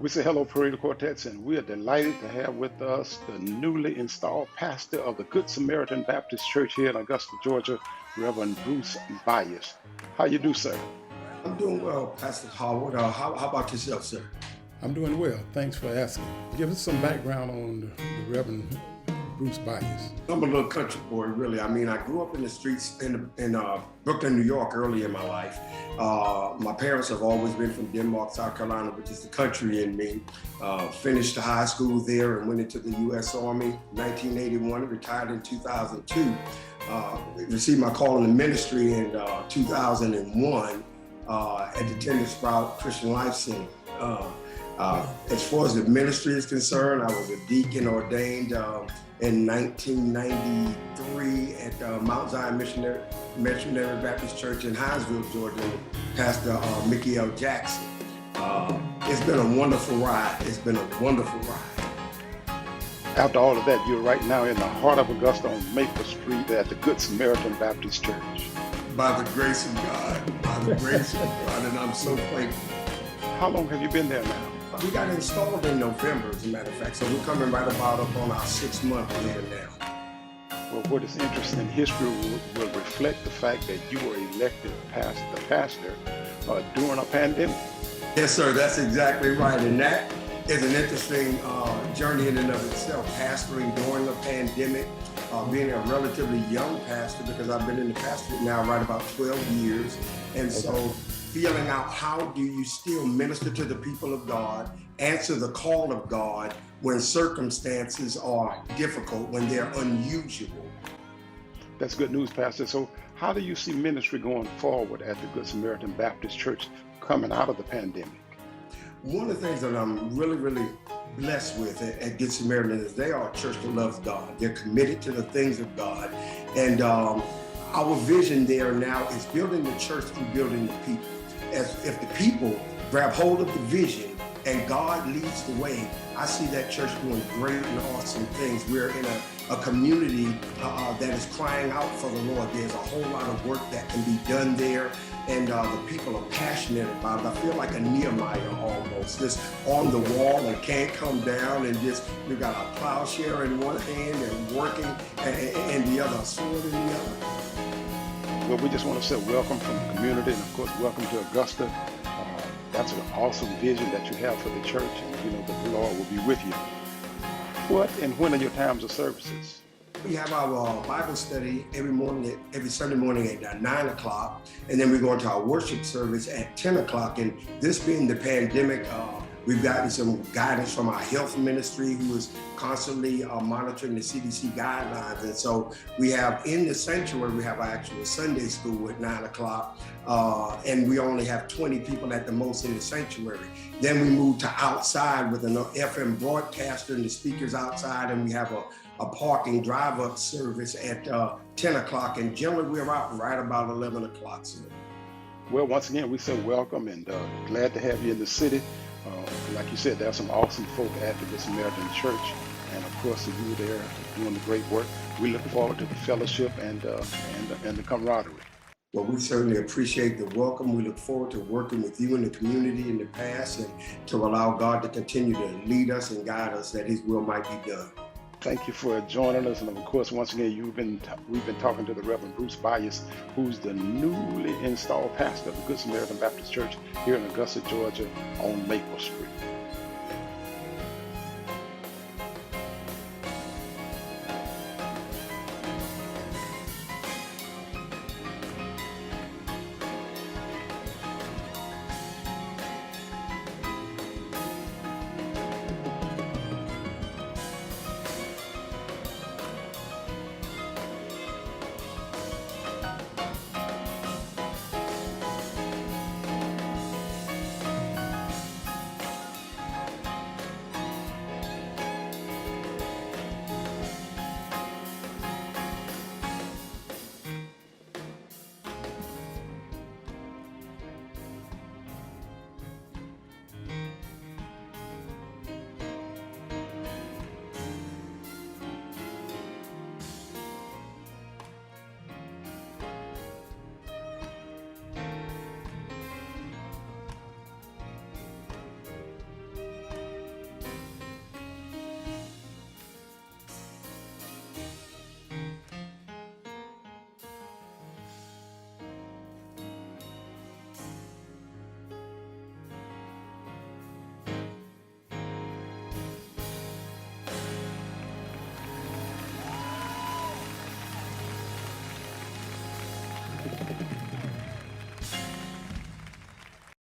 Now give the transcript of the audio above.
We say hello, Parade of Quartets, and we are delighted to have with us the newly installed pastor of the Good Samaritan Baptist Church here in Augusta, Georgia, Reverend Bruce Byers. How you do, sir? I'm doing well, Pastor Howard. How about yourself, sir? I'm doing well. Thanks for asking. Give us some background on the Reverend Bruce Byers. I'm a little country boy, really. I mean, I grew up in the streets in Brooklyn, New York, early in my life. My parents have always been from Denmark, South Carolina, which is the country in me. Finished high school there and went into the U.S. Army 1981, retired in 2002. Received my call in the ministry in 2001 at the Tender Sprout Christian Life Center. As far as the ministry is concerned, I was a deacon ordained in 1993 at Mount Zion Missionary Baptist Church in Hinesville, Georgia, Pastor Mickey L. Jackson. It's been a wonderful ride. It's been a wonderful ride. After all of that, you're right now in the heart of Augusta on Maple Street at the Good Samaritan Baptist Church. By the grace of God, and I'm so thankful. How long have you been there now? We got installed in November, as a matter of fact, so we're coming right about up on our 6th month there now. Well, what is interesting in history will reflect the fact that you were elected pastor during a pandemic. Yes, sir, that's exactly right. And that is an interesting journey in and of itself, pastoring during a pandemic, being a relatively young pastor, because I've been in the pastorate now right about 12 years. And so feeling out how do you still minister to the people of God, answer the call of God when circumstances are difficult, when they're unusual. That's good news, Pastor. So how do you see ministry going forward at the Good Samaritan Baptist Church coming out of the pandemic? One of the things that I'm really blessed with at Good Samaritan is they are a church that loves God. They're committed to the things of God. And our vision there now is building the church through building the people. As if the people grab hold of the vision and God leads the way, I see that church doing great and awesome things. We're in a community that is crying out for the Lord. There's a whole lot of work that can be done there, and the people are passionate about it. I feel like a Nehemiah almost, just on the wall and can't come down, and just we've got a plowshare in one hand and working and the other, sword in the other. Well, we just want to say welcome from the community, and of course, welcome to Augusta. That's an awesome vision that you have for the church, and you know that the Lord will be with you. What and when are your times of services? We have our Bible study every Sunday morning at 9 o'clock, and then we go into our worship service at 10 o'clock. And this being the pandemic, we've gotten some guidance from our health ministry, who is constantly monitoring the CDC guidelines. And so we have in the sanctuary, we have our actual Sunday school at 9 o'clock, and we only have 20 people at the most in the sanctuary. Then we move to outside with an FM broadcaster and the speakers outside, and we have a parking drive-up service at 10 o'clock. And generally we're out right about 11 o'clock. So. Well, once again, we say welcome and glad to have you in the city. Like you said, there's some awesome folk at the Good Samaritan Church, and of course, you there doing the great work. We look forward to the fellowship and the camaraderie. Well, we certainly appreciate the welcome. We look forward to working with you in the community in the past, and to allow God to continue to lead us and guide us that His will might be done. Thank you for joining us, and of course, once again, we've been talking to the Reverend Bruce Byers, who's the newly installed pastor of the Good Samaritan Baptist Church here in Augusta, Georgia, on Maple Street.